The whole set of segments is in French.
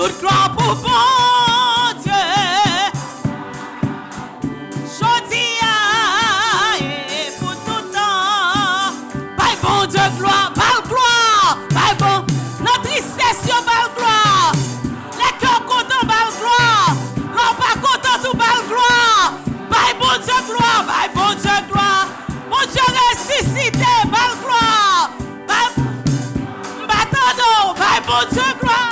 toute gloire pour bon Dieu. Jodia et pour tout temps. Bye bon Dieu gloire, bye gloire, bye bon. Notre tristesse yo bye gloire. Les cœurs contents bye gloire. L'on pas content tout bye gloire. Bye bon Dieu gloire, bye bon Dieu gloire. Mon Dieu ressuscité, bye gloire. Bye m'attendons, bye bon Dieu gloire.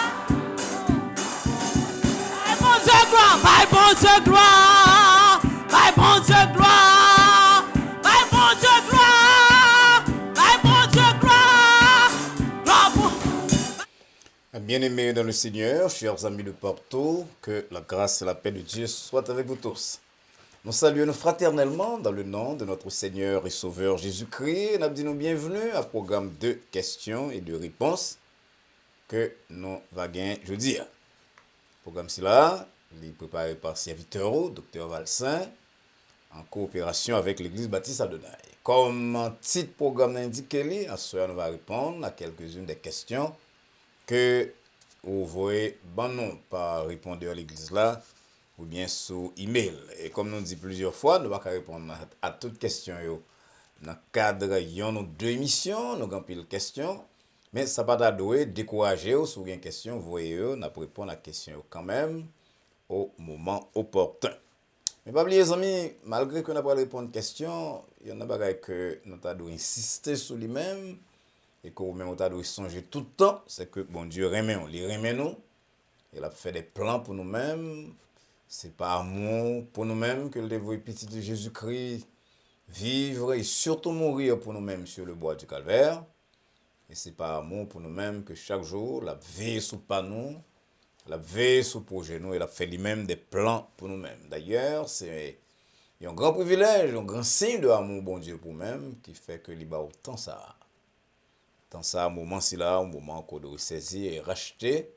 Bye bon Dieu gloire, bye bon Dieu gloire. Bye bon Dieu gloire. Bye bon Dieu gloire. Bye bon Dieu gloire. Gloire pour... Bien-aimés dans le Seigneur, chers amis de partout, que la grâce et la paix de Dieu soient avec vous tous. Nous saluons fraternellement dans le nom de notre Seigneur et Sauveur Jésus-Christ. Nous disons bienvenue à programme de questions et de réponses que nous allons gagner jeudi. Le programme cela est préparé par serviteur Dr Valsin en coopération avec l'Église Baptiste Adonai. Comme titre programme l'indique, à ce soir nous allons répondre à quelques-unes des questions que vous voyez par répondeur à l'Église là, ou bien sous email. Et comme nous dit plusieurs fois, nous ne pouvons pas répondre à toutes questions. Dans le cadre de deux émissions, nous avons pile questions. Mais ça ne va pas décourager ou si vous avez une question, vous voyez, nous allons répondre à la question quand même au moment opportun. Mais pas oublier, les amis, malgré que nous n'avons pas répondre à une question, il y en a des choses que nous avons insister sur lui-même et que nous avons songer tout le temps, c'est que bon Dieu remet nous. Il a fait des plans pour nous-mêmes. C'est par amour pour nous-mêmes que le dévoué petit de Jésus-Christ vivre et surtout mourir pour nous-mêmes sur le bois du calvaire. Et c'est par amour pour nous-mêmes que chaque jour, la veille sous pas nous, la veille sous projet nous, il a fait lui-même des plans pour nous-mêmes. D'ailleurs, c'est un grand privilège, un grand signe de amour bon Dieu pour nous-mêmes qui fait que il a autant ça. Tant ça, un moment si là, un moment qu'on doit saisir et racheter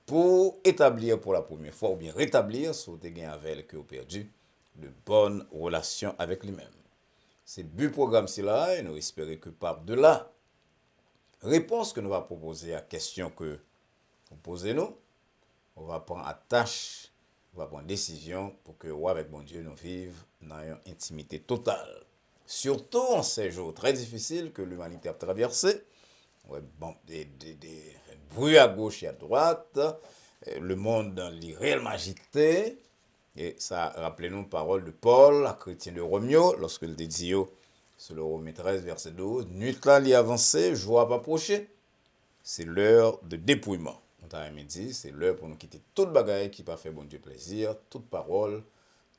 pour établir pour la première fois ou bien rétablir si vous avez gagné avec que vous perdu de bonnes relations avec lui-même. C'est le but programme là et nous espérons que par de là, réponse que nous allons proposer à la question que vous posez nous, on va prendre à tâche, on va prendre décision pour que avec bon Dieu nous vivions dans une intimité totale. Surtout en ces jours très difficiles que l'humanité a traversé. Ouais, bon, des bruits à gauche et à droite, le monde dans l'irréellement agité, et ça rappelait nous paroles de Paul, à chrétien de Romeo, lorsque il dit sur le Romains 13, verset 12, nuit là, l'y avancé, joie pas approcher, c'est l'heure de dépouillement. On t'a dit, c'est l'heure pour nous quitter toute bagaille qui pas fait bon Dieu plaisir, toute parole,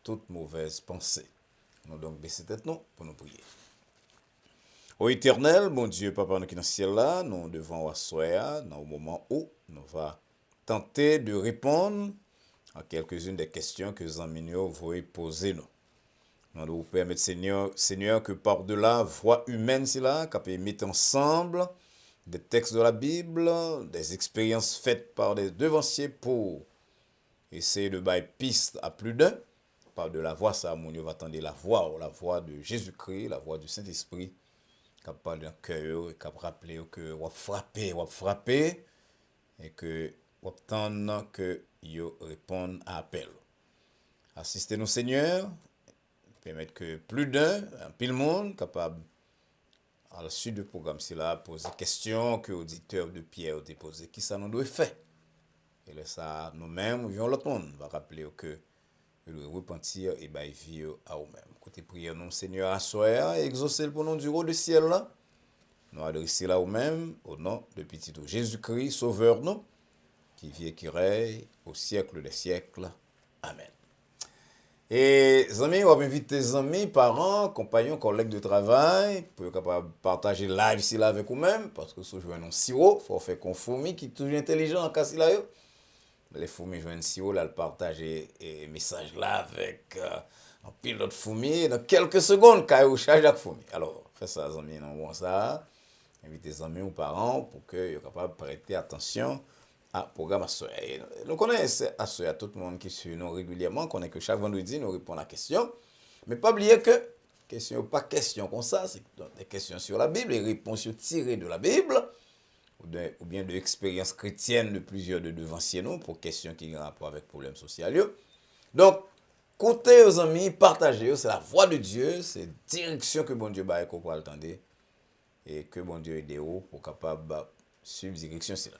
toute mauvaise pensée. Nous donc baisser tête nous pour nous prier. Ô éternel, bon Dieu, Papa, nous qui dans le ciel là, nous devons asseoir dans le moment où nous allons tenter de répondre à quelques-unes des questions que Zaminio voulait poser nous. Nous devons permettre, Seigneur, que par-delà voix humaine, c'est là, qu'on peut mettre ensemble des textes de la Bible, des expériences faites par des devanciers pour essayer de bailler piste à plus d'un. Par de la voix, ça, mon Dieu, va attendre la voix de Jésus-Christ, la voix du Saint-Esprit, qui parle d'un cœur, et qui rappelle que on frapper, et que on attend que yo répondent à appel. Assistez-nous, Seigneur, permettre que plus d'un, un pile monde, capable, à la suite du programme, c'est là, poser des questions que l'auditeur de Pierre a posé, qui ça nous doit faire. Et là, ça, nous-mêmes, nous l'autre monde, va rappeler que le repentir et bah vie à nous-mêmes. Côté prière, nous, Seigneur, assoir et exaucer pour nous du haut du ciel là. Nous adresser là nous-mêmes au nom de petit Jésus-Christ, Sauveur nous, qui vit et qui règne au siècle des siècles. Amen. Et amis, on va inviter les amis, parents, compagnons, collègues de travail pour partager live ici là avec vous-même parce que si vous jouez un sirop, il faut faire qu'on fourmi qui est toujours intelligent en cas si là. Les fourmis jouent un sirop, là, le partager et message là avec un pilote fourmi dans quelques secondes quand vous chargez la fourmi. Alors, faites ça, les amis, non, bon ça. Invitez les amis ou parents pour qu'ils soient capables de prêter attention à programme Assoya. Nous connaissons Assoya, tout le monde qui suit nous régulièrement, on connaît que chaque vendredi, nous répondons à la question. Mais pas oublier que, question, pas question comme ça, c'est des questions sur la Bible, les réponses tirées de la Bible. ou bien de l'expérience chrétienne de plusieurs de devanciers nous pour questions qui ont rapport avec problèmes sociaux. Donc, côté aux amis, partagez, c'est la voix de Dieu, c'est direction que bon Dieu va qu'on peut attendre et que bon Dieu aide pour capable suivre direction c'est là.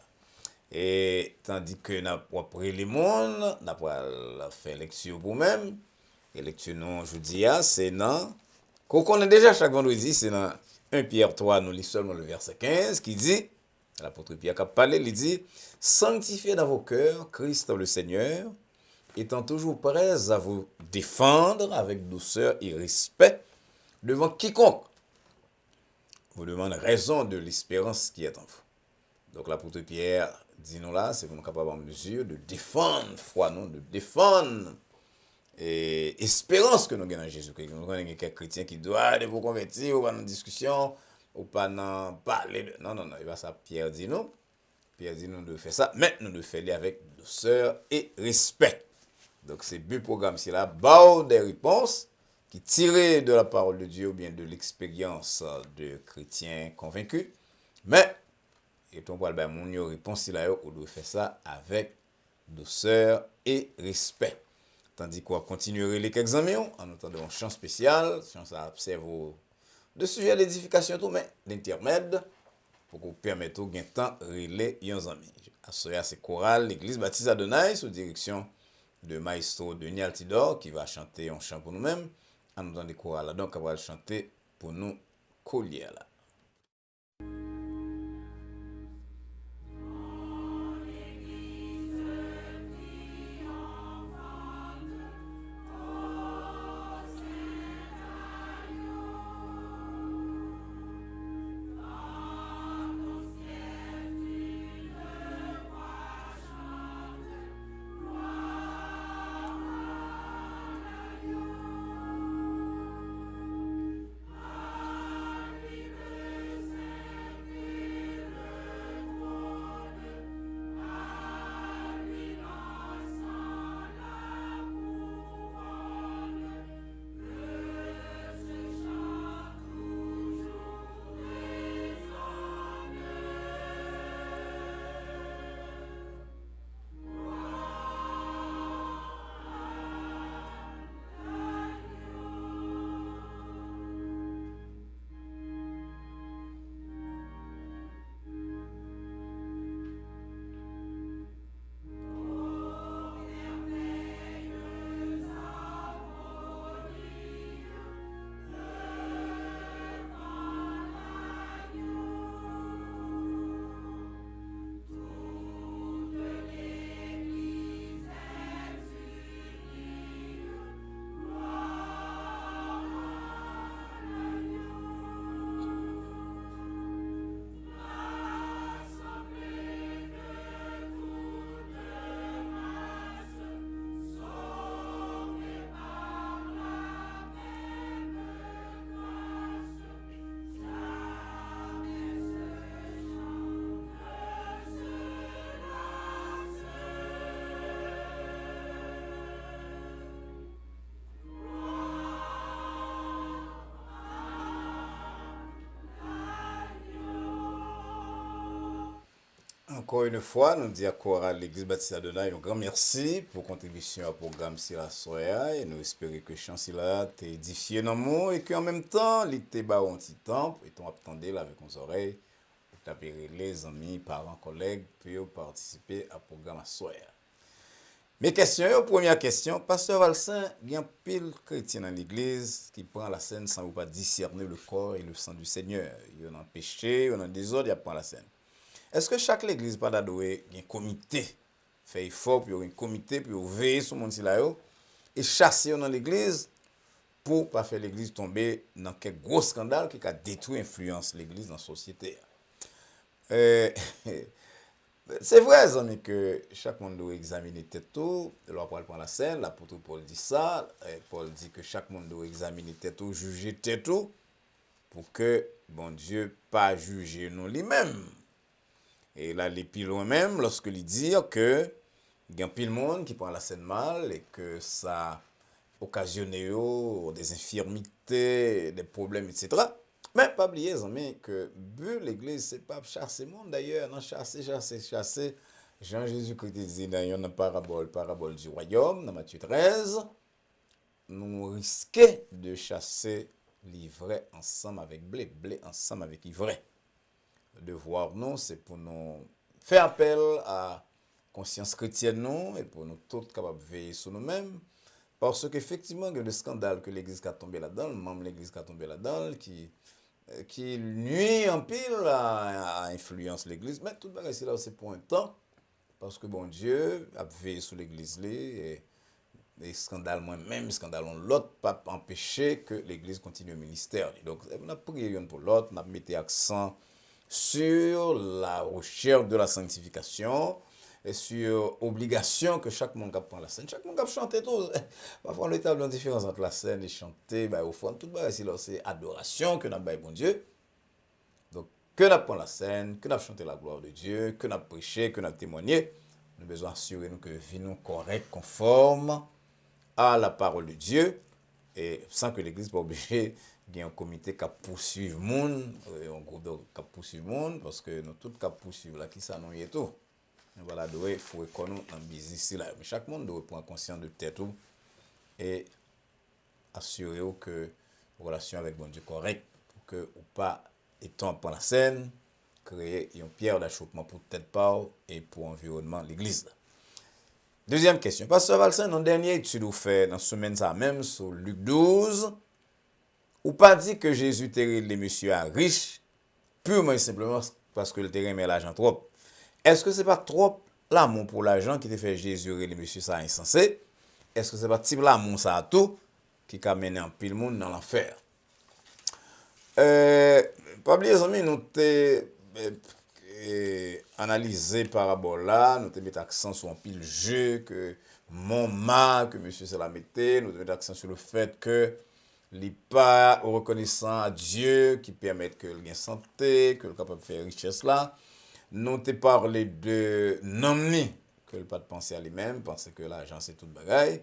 Et tandis que n'a pas pris les monde, n'a pas fait lecture pour même. Et lecture non, je dis c'est non. Qu'on connaît déjà chaque vendredi, c'est dans 1 Pierre 3, nous lisons seulement le verset 15 qui dit, l'apôtre Pierre qui a parlé, il dit, sanctifiez dans vos cœurs Christ le Seigneur, étant toujours prêts à vous défendre avec douceur et respect devant quiconque vous demande raison de l'espérance qui est en vous. Donc l'apôtre Pierre dit nous là, c'est pour nous capables en mesure de défendre foi, non, de défendre et espérance que nous avons dans Jésus-Christ. Nous avons quelques chrétiens qui doivent vous convertir, ou pas dans discussion, ou pas dans parler. Non, il va ça, Pierre dit nous. Pierre dit nous de faire ça, mais nous devons faire avec douceur et respect. Donc c'est but programme, c'est là, des réponses qui tirées de la parole de Dieu ou bien de l'expérience de chrétiens convaincus. Mais, et on parle de mon réponse, là, on doit faire ça avec douceur et respect. Tandis qu'on va continuer les quelques amis, en attendant un chant spécial, chant à observer de sujets d'édification, tout, mais d'intermède, pour qu'on permette au gain temps relais les amis. Assoya c'est chorale, l'église baptiste Adonai, sous direction de maestro Denis Altidor, qui va chanter un chant pour nous-mêmes, en nous donnant des chorales. Donc, on va chanter pour nous, collier là. Encore une fois, nous disons à Chorale l'Église Baptiste Adonai un grand merci pour contribution au programme Sila Soya et nous espérons que Chancela t'a édifié dans le mot et qu'en même temps, il t'a bas un petit temps et t'en attendait là avec nos oreilles pour t'appeler les amis, parents, collègues pour participer au programme Soya. Mes questions, première question, Pasteur Valsin, il y a pile chrétien dans l'église qui prend la scène sans pas discerner le corps et le sang du Seigneur. Il y en a péché, il y en a désordre, il prend la scène. Est-ce que chaque église pas d'adoué, il y a un comité, fait effort pour un comité pour veiller sur mon là et chasser dans l'église pour pas faire l'église tomber dans quel gros scandale qui a détruit influence l'église dans la société. C'est vrai, amis, que chaque monde doit examiner tête tout. Loi Paul prend la scène, l'apôtre Paul dit ça. Paul dit que chaque monde doit examiner tête tout, juger tête tout, pour que, bon Dieu, pas juger nous lui-même. Et là, les pilons même, lorsque il dit que il y a un pile monde qui prend la scène mal et que ça occasionne des infirmités, des problèmes, etc. Mais pas oublier, amis, que but l'église, c'est pas chasser le monde d'ailleurs, non, chasser. Jean-Jésus-Christ dit dans une parabole du royaume, dans Matthieu 13, nous risquons de chasser l'ivraie ensemble avec blé ensemble avec ivraie. Le devoir, non, c'est pour nous faire appel à conscience chrétienne, non, et pour nous tous capables de veiller sur nous-mêmes. Parce qu'effectivement, il y a des scandales que l'église a tombé là-dedans, le membre de l'église a tombé là-dedans, qui nuit en pile à influence l'église. Mais tout le monde là, c'est pour un temps. Parce que bon Dieu a veillé sur l'église là, et les scandales, moi-même, scandales l'autre, pas empêcher que l'église continue le ministère. Donc, on a prié pour l'autre, on a mis l'accent sur la recherche de la sanctification et sur l'obligation que chaque monde prend la scène. Chaque monde a chanté tout. Parfois, on établit une différence entre la scène et chanter. Au fond, tout c'est adoration que nous avons bon Dieu. Donc, que nous prend la scène, que nous chanté la gloire de Dieu, que nous prêché, que nous témoigné. Nous avons besoin d'assurer que nous nous correct, conforme à la parole de Dieu, et sans que l'église soit obligée il y a un comité qui poursuit le monde, un groupe qui poursuit le monde, parce que nous tous qui poursuivons là, qui s'annonce et tout. Voilà, il faut reconnaître dans le business là. Mais chaque monde doit prendre conscience de tête et assurer que la relation avec bon Dieu correcte, pour que ou pas étant pour la scène, créer une pierre d'achoppement pour tête part et pour l'environnement de l'église. Deuxième question. Pasteur Valsin, dans la dernière étude, vous fait dans la semaine ça même, sur Luc 12, ou pas dit que Jésus terrait les messieurs à riches, purement et simplement parce que le terrain met l'argent trop. Est-ce que c'est pas trop l'amour pour l'argent qui te fait Jésus et les messieurs ça insensé? Est-ce que c'est pas type l'amour ça à tout qui a mené un pile monde dans l'enfer? Pas oublier les amis, nous t'es analysé parabole là, nous te mettons accent sur un pile jeu que mon ma que monsieur se la mettait, nous te mettons accent sur le fait que il pas reconnaissant à Dieu qui permet que le gain santé, que le capable de faire richesse là. Nous te parlé de nomni que le pas de penser à lui-même, penser que l'argent c'est toute bagaille.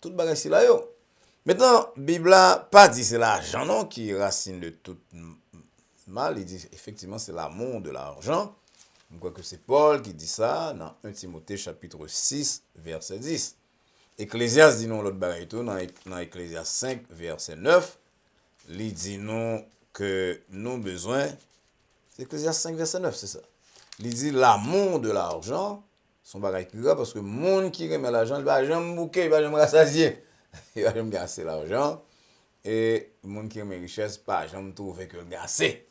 Toute bagaille c'est là yo. Maintenant, Bible a pas dit c'est l'argent non qui est racine de tout mal, il dit effectivement c'est l'amour de l'argent. Je crois que c'est Paul qui dit ça dans 1 Timothée chapitre 6 verset 10. Ecclésiaste dit non l'autre bagaille tout dans Ecclésiaste 5 verset 9, il dit non que nous besoin, c'est Ecclésiaste 5 verset 9, c'est ça. Il dit l'amour de l'argent, son bagaille qui grave parce que monde qui aime l'argent, il va jamais bouquer, il va jamais rassasier, il va jamais gasser l'argent et monde qui aime richesse pas jamais trouver que le gasser.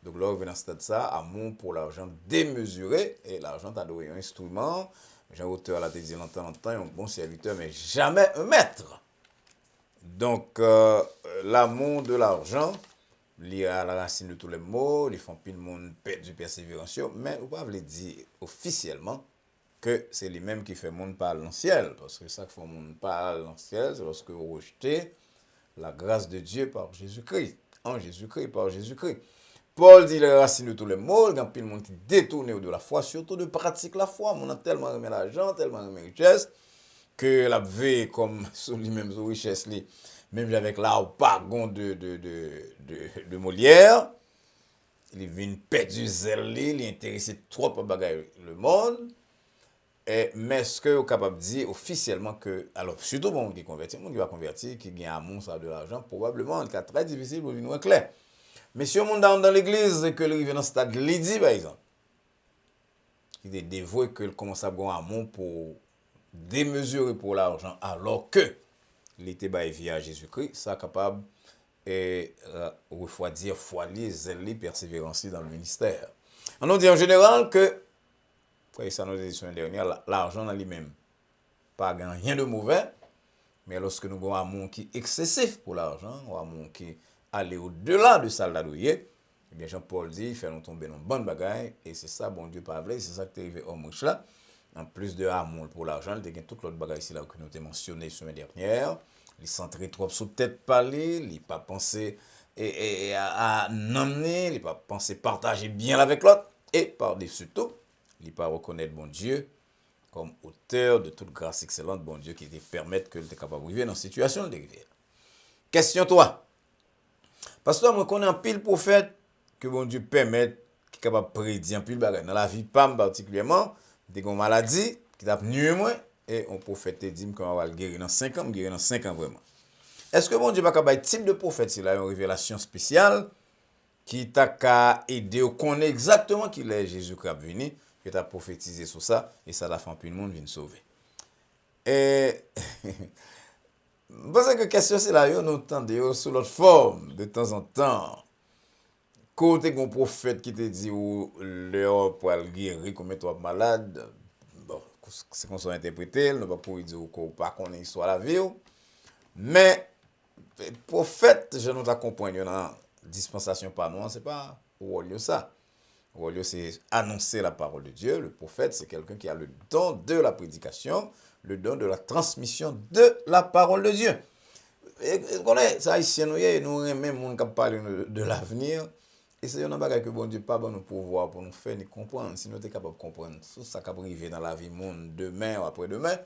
Donc là, on vient dans ce stade ça, amour pour l'argent démesuré et l'argent t'a donné un instrument. Jean auteur l'a dit longtemps, un bon serviteur, mais jamais un maître. Donc, l'amour de l'argent, lié à la racine de tous les mots, ils font plus le monde du persévérance, mais on ne peut pas dire officiellement que c'est lui-même qui fait le monde parler dans le ciel. Parce que ça qui fait le monde parler dans le ciel, c'est lorsque vous rejetez la grâce de Dieu par Jésus-Christ. En Jésus-Christ, par Jésus-Christ. Paul dit les racines de tous les mots, il y a plein de monde qui détourne de la foi, surtout de pratique la foi. On a tellement aimé l'argent, tellement aimé la richesse, que la vie comme sur lui-même, sur richesse, même avec la ou pas de Molière, il vient perdre du zèle, il est intéressé trop par bagaille le monde. Mais ce que vous êtes capable de dire officiellement que, alors surtout bon, qui convertit, qui va convertir, qui gagne amour ça de l'argent, probablement, c'est très difficile pour nous clair. Mais si on monte dans l'église et que le rive dans stade Lydie, par exemple, il est dévoué que commence à avoir un amour pour démesurer pour l'argent, alors que il était via Jésus-Christ, ça capable et refroidir, foilier, zèle, persévérance dans le ministère. On nous dit en général que, ça nous dit la semaine dernière, l'argent dans lui-même, pas rien de mauvais, mais lorsque nous avons un amour qui est excessif pour l'argent, un amour qui aller au-delà de ça là eh bien Jean-Paul dit fait nous tomber dans bonne bagaille et c'est ça bon Dieu pas vrai, c'est ça qui est arrivé au riche là en plus de amour pour l'argent, il y a toute l'autre bagaille ici là que nous avons mentionné semaine dernière, il centré trop sous tête parler, il pas penser à nommer, il pas penser partager bien avec l'autre et par-dessus tout, il pas reconnaître bon Dieu comme auteur de toute grâce excellente, bon Dieu qui te permet que tu es capable de vivre dans une situation de rivière. Question toi. Pasteur, moi connais un pile prophète que bon Dieu permette qui est capable de prédire un pile bagage dans la vie pam particulièrement des maladies qui t'a nuit moi et on prophète te dit qu'on va le guérir dans 5 ans, guérir dans 5 ans vraiment. Est-ce que bon Dieu va capable type de prophète s'il a une révélation spéciale qui t'a qu'à aider au connaître exactement qui est Jésus-Christ venu, que t'a prophétisé sur ça et ça la fait un peu le monde vient sauver. Et parce que question c'est là, nous entendons sous l'autre forme de temps en temps. Côté un prophète qui te dit ou l'heure pour le guérir comme toi malade, bon, c'est qu'on soit interprété, nous pas pour dire qu'on pas connaît histoire la vie, mais prophète, je nous accompagne dans la dispensation par nous, c'est pas rôle ça. Rôle c'est annoncer la parole de Dieu. Le prophète, c'est quelqu'un qui a le don de la prédication, le don de la transmission de la parole de Dieu. Et connaît ça ici nous même monde qui parle de l'avenir et c'est un bagage que bon Dieu pas bon nous pouvoir pour nous faire ni comprendre si nous sommes capables de comprendre tout ça qui arrive dans la vie monde demain ou après-demain.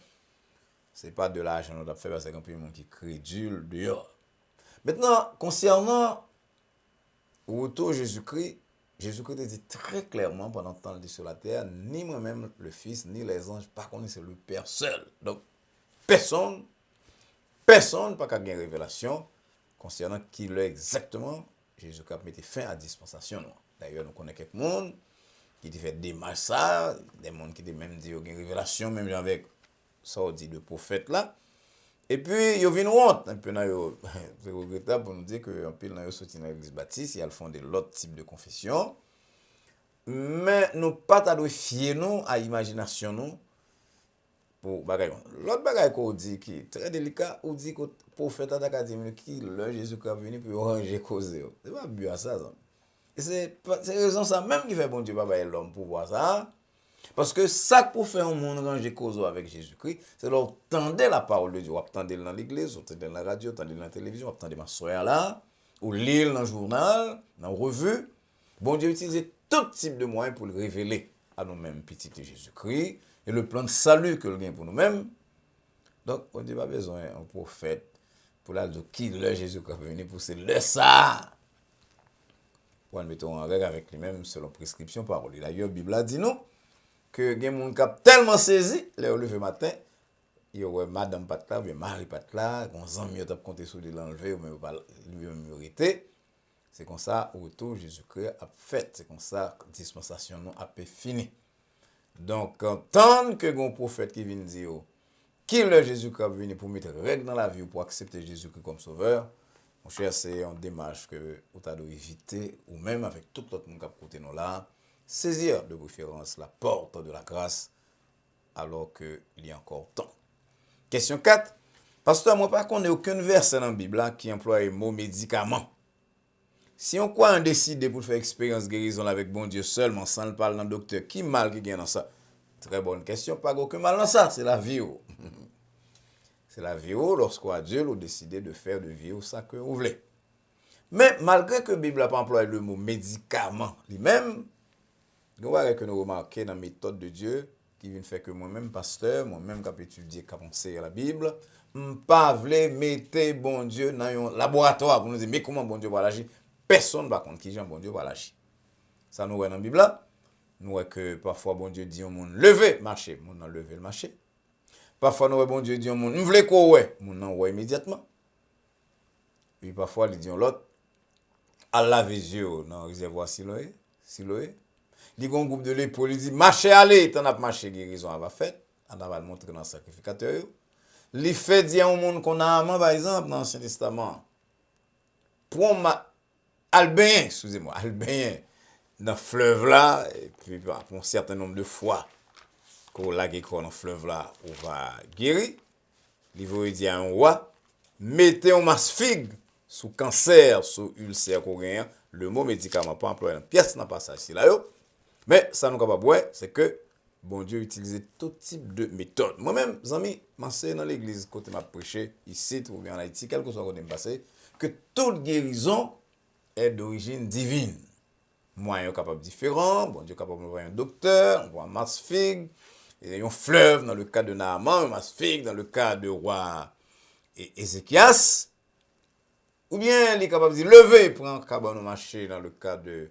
C'est pas de l'argent nous doit faire parce qu'il y a un peu de monde qui crédule dehors. Maintenant, concernant le retour de Jésus-Christ, Jésus-Christ dit très clairement pendant le temps sur la terre, ni moi-même le Fils, ni les anges, pas qu'on c'est le Père seul. Donc, personne pas qu'à gagner révélation concernant qui l'est exactement Jésus-Christ mettait fin à la dispensation. D'ailleurs, nous connaissons quelques monde qui fait des démarches ça, des monde qui même dit qu'il y a une révélation, même avec ça on dit de prophète là. Et puis, il y a une honte, un peu, c'est regrettable pour nous dire qu'un peu, il y a sorti dans l'église baptiste, il y a le fond de l'autre type de confession. Mais nous pas t'adouer fier nous à l'imagination nous pour bagaille. L'autre bagaille qu'on dit qui est très délicat, on dit que le prophète a dit qui le Jésus qui est venu pour ranger cause. C'est pas bien ça. Et c'est raison ça même qui fait bon Dieu pas l'homme pour voir ça. Parce que ça pour faire un monde ranger cause avec Jésus-Christ, c'est leur tendre la parole de Dieu. Ou attendre dans l'église, ou attendre dans la radio, ou attendre dans la télévision, ou attendre ma soeur là, ou lire dans le journal, dans la revue. Bon Dieu utilise tout type de moyens pour le révéler à nous-mêmes, petit Jésus-Christ, et le plan de salut que le gagne pour nous-mêmes. Donc, on n'a pas besoin d'un prophète pour la de qui le Jésus-Christ est venu pour c'est le ça. Pour le mettre en règle avec lui-même selon prescription parole. D'ailleurs, la Bible a dit nous que les gens qui tellement saisi, les lever matin, il y a madame Patla, il y a Marie Patla, les amis qui ont compté sur l'enlever, ou même lui mérité. C'est comme ça, au retour, Jésus-Christ a fait. C'est comme ça, la dispensation a fini. Donc, tant que un prophète qui vient dire qui le Jésus-Christ est venu pour mettre règle dans la vie ou pour accepter Jésus-Christ comme sauveur, mon cher, c'est une démarche que vous avez éviter, ou même avec tout l'autre monde qui a côté nous là, saisir de préférence la porte de la grâce alors qu'il y a encore temps. Question 4. Pasteur, moi, par contre, il n'y a aucun verset dans la Bible qui emploie le mot médicament. Si on croit en décider pour faire expérience guérison avec bon Dieu seulement, sans le parler dans le docteur, qui mal qui gagne dans ça? Très bonne question, pas aucun mal dans ça, c'est la vie. C'est la vie lorsqu'on Dieu a décidé de faire de vie ça que vous voulez. Mais malgré que la Bible n'a pas employé le mot médicament lui-même, nous voyons que nous remarquons dans la méthode de Dieu qui vient faire que moi-même, pasteur, moi-même qui ai étudié, qui a pensé à la Bible, je ne pas voulu mettre bon Dieu dans un laboratoire pour nous dire mais comment bon Dieu va agir. Personne ne va contre qui bon Dieu va agir. Ça nous voit dans la Bible là. Nous voyons que parfois bon Dieu dit au monde lever, marcher, mon nan lever le marcher. Parfois nous voyons bon Dieu dit au monde m'vle ko ouais, mon nan ouais immédiatement. Puis parfois il dit l'autre à laver les yeux dans le réservoir Siloé. Il y a un groupe de l'épaule, il dit marcher aller, t'en as marché guérison va fait, on va le montrer dans le sacrificateur. Il fait dire au monde qu'on a amant par exemple dans l'Ancien Testament. Pour Albin, excusez-moi, Albin dans le fleuve là, et puis pour un certain nombre de fois qu'on l'a guéri dans le fleuve là, on va guérir. Il veut dire à un roi, mettez un masse figue sous cancer, sous ulcère coréen, le mot médicament pas employé dans pièce n'a pas ça ici là. Mais ça nous capable ouais, c'est que bon Dieu utilise tout type de méthode. Moi-même, amis, je dans l'église côté m'a prêché ici ou bien en Haïti, quel que soit côté passé, que toute guérison est d'origine divine. Moyen capable différent, bon Dieu capable d'envoyer un docteur, on voit un masse figue, et un fleuve dans le cas de Naaman, un masse figue dans le cas de roi Ézéchias. Ou bien, il est capable de dire, levez, prend cabane marché dans le cas de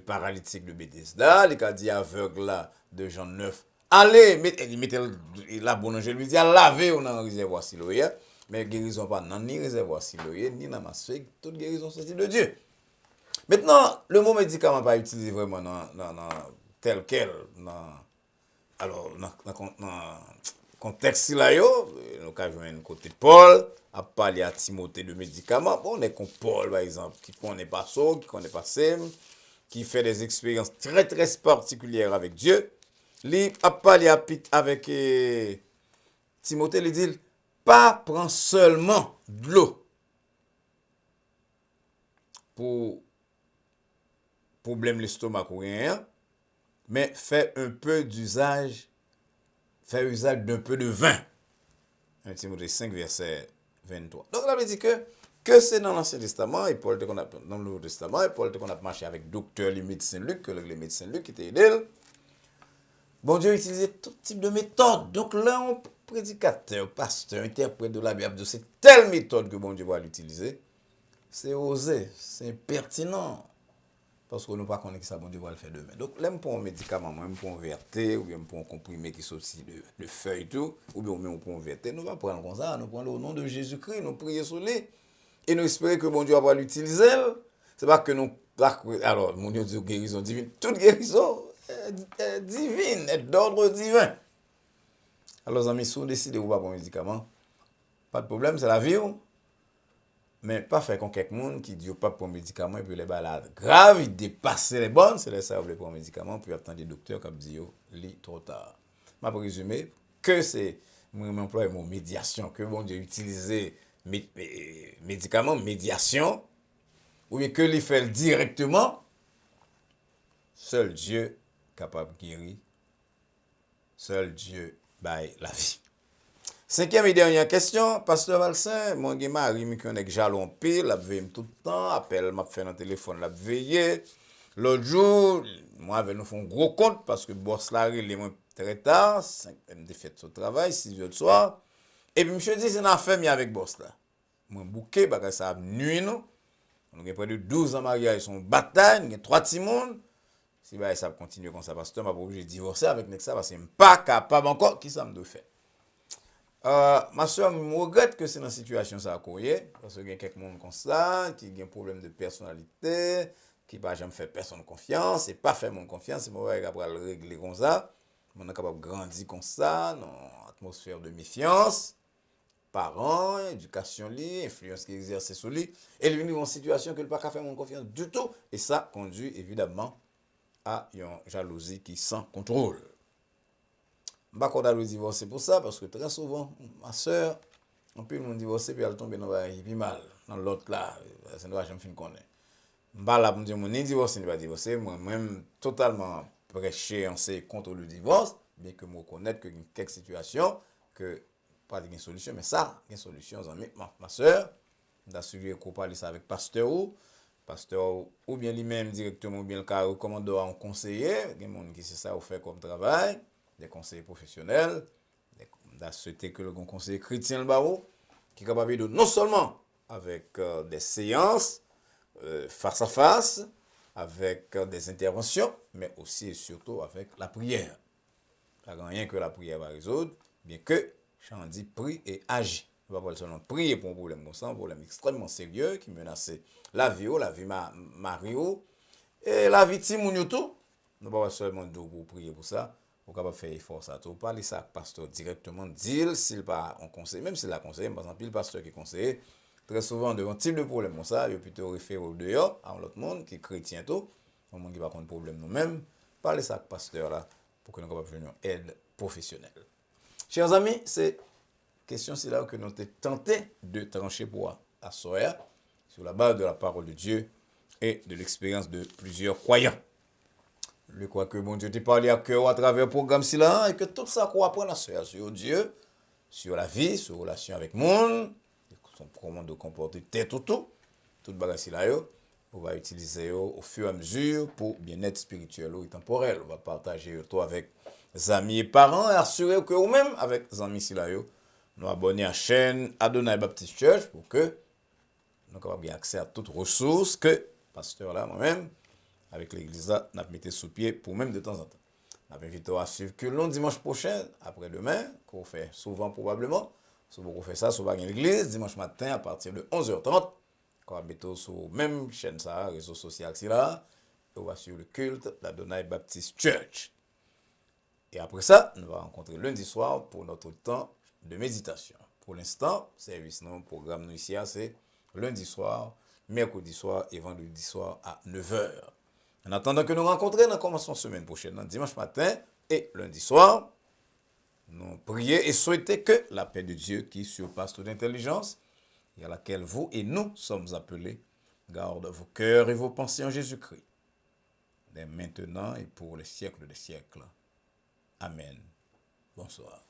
paralytique de Bethesda, il a dit aveugle là, de Jean 9, allez, mettez la bonne je lui dit, laver ou dans le réservoir Siloé, mais guérison pas dans ni réservoir Siloé, ni dans Masfig, toute guérison sortie de Dieu. Maintenant, le mot médicament pas utilisé vraiment tel quel, alors, dans le contexte là, nous avons un côté Paul, à parler à Timothée de médicaments. Bon, on est comme Paul, par exemple, qui ne connaît pas ça, qui ne connaît pas Sem, qui fait des expériences très, très particulières avec Dieu. Il a parlé avec Timothée, il dit, pas prendre seulement de l'eau pour problème l'estomac ou rien, mais fait un peu d'usage, fait usage d'un peu de vin. 1 Timothée 5, verset 23. Donc, là, on dit que c'est dans l'Ancien Testament, et Paul, dans le Nouveau Testament, et Paul, qu'on a marché avec docteur, les médecins Luc, que les médecins Luc qui étaient aidés. Bon Dieu utilisait tout type de méthode. Donc là, un prédicateur, pasteur, interprète de la Bible, c'est telle méthode que bon Dieu va l'utiliser. C'est osé, c'est pertinent. Parce que nous ne pas connaître que ça, bon Dieu va le faire demain. Donc, là, pour un médicament, même pour un verté, ou bien pour un comprimé qui sortit de feuilles, tout, ou bien même pour un verté, nous allons prendre comme ça, nous prenons au nom de Jésus-Christ, nous prions sur lui, et nous espérons que bon Dieu va l'utiliser. C'est pas que nous, alors, mon Dieu dit guérison divine, toute guérison divine, est d'ordre divin. Alors, amis, si vous décidez de vous prendre un médicament, pas de problème, c'est la vie. Mais pas faire comme quelqu'un qui dit pas pour un médicament et puis les balades graves, il dépasse les bonnes, c'est les ça pour un médicament, puis attendre des docteurs comme dit li trop tard. Je vais résumer que c'est mon emploi mon médiation, que bon Dieu utiliser médicament, médiation, ou bien que lui fait directement, seul Dieu capable de guérir, seul Dieu baille la vie. Cinquième et dernière question, Pasteur Valsin, mon mari mi connaît jalon pile, la veille tout le temps, appelle m'a fait dans téléphone la veille. L'autre jour, moi avec nous font gros compte parce que boss là il est moins très tard, 5 me fait son travail 6 heures du soir. Et puis monsieur dit c'est une affaire avec boss là. Moi bouquet parce ça nuit nous. On a près de 12 ans mariage, son bataille, il y a 3 petits monde. Si bah ça continue comme ça pasteur m'a obligé de divorcer avec ça parce que je suis pas capable encore qui ça me doit faire. Ma soeur me regrette que c'est dans cette situation ça a courrier parce qu'il y a quelques monde comme ça qui a un problème de personnalité qui va jamais faire personne confiance et pas faire mon confiance c'est mauvais capable le régler comme ça on est capable grandir comme ça dans atmosphère de méfiance parents éducation li influence qui exerce sur lui et lui dans une situation que il pas faire mon confiance du tout et ça conduit évidemment à une jalousie qui sans contrôle. Je ne vais pas le divorcer pour ça, parce que très souvent, ma soeur, on peut me divorcer, puis elle tombe dans le mal. Dans l'autre là, ça ne doit jamais finir connaître. Je ne vais pas dire que je ne divorce, pas divorcer. Moi-même, totalement prêché contre le divorce, bien que je reconnaisse qu'il y a quelques situations que pas de solution, mais ça, il y a une solution. Ma soeur, d'assurer qu'on parle ça avec pasteur ou bien lui-même directement, ou bien le cas recommande à un conseiller, il y a des gens qui c'est ça, ou fait comme travail. Des conseillers professionnels, souhaité que le conseiller chrétien le barreau, qui est capable de non seulement avec des séances face à face, avec des interventions, mais aussi et surtout avec la prière. Ça n'a rien que la prière va résoudre, bien que j'en dis prie et agis. On va pas seulement prier pour un problème comme ça, un problème extrêmement sérieux qui menace la vie Mario et la vie de Timounio tout. Nous ne pouvons pas seulement pour prier pour ça. Vous capable faire effort ça tout parler ça pasteur directement dire s'il pas on conseil même s'il a conseillé par exemple le pasteur qui conseille très souvent devant type de problème comme ça il plutôt référer au dehors à l'autre monde qui est chrétien tout un monde qui va prendre problème nous-mêmes parler ça pasteur là pour que nous capable venir aide professionnelle. Chers amis, c'est question c'est là que nous sommes tentés de trancher pour la soirée sur la base de la parole de Dieu et de l'expérience de plusieurs croyants. Je crois que bon Dieu t'a parlé à cœur à travers le programme et que tout ça qu'on apprend sur Dieu, sur la vie, sur la relation avec le monde, comment de comporter tête tout bagage là on va utiliser au fur et à mesure pour bien-être spirituel ou temporel. On va partager tout avec les amis et parents et assurer que vous-même avec les amis là nous abonner à la chaîne Adonai Baptist Church pour que nous avons bien accès à toutes ressources que pasteur là, moi-même, avec l'église là, nous mettons sous pied pour même de temps en temps. Nous invitons à suivre que le dimanche prochain, après-demain, qu'on fait souvent probablement, souvent qu'on fait ça, souvent à l'église, dimanche matin à partir de 11h30, qu'on va mettre sur même chaîne ça, réseau social là, on va suivre le culte d'Adonai Baptist Church. Et après ça, nous allons rencontrer lundi soir pour notre temps de méditation. Pour l'instant, service, non, programme nous ici, c'est lundi soir, mercredi soir et vendredi soir à 9h. En attendant que nous rencontrions, nous commençons semaine prochaine, dimanche matin et lundi soir. Nous prions et souhaitons que la paix de Dieu qui surpasse toute intelligence et à laquelle vous et nous sommes appelés, garde vos cœurs et vos pensées en Jésus-Christ, dès maintenant et pour les siècles des siècles. Amen. Bonsoir.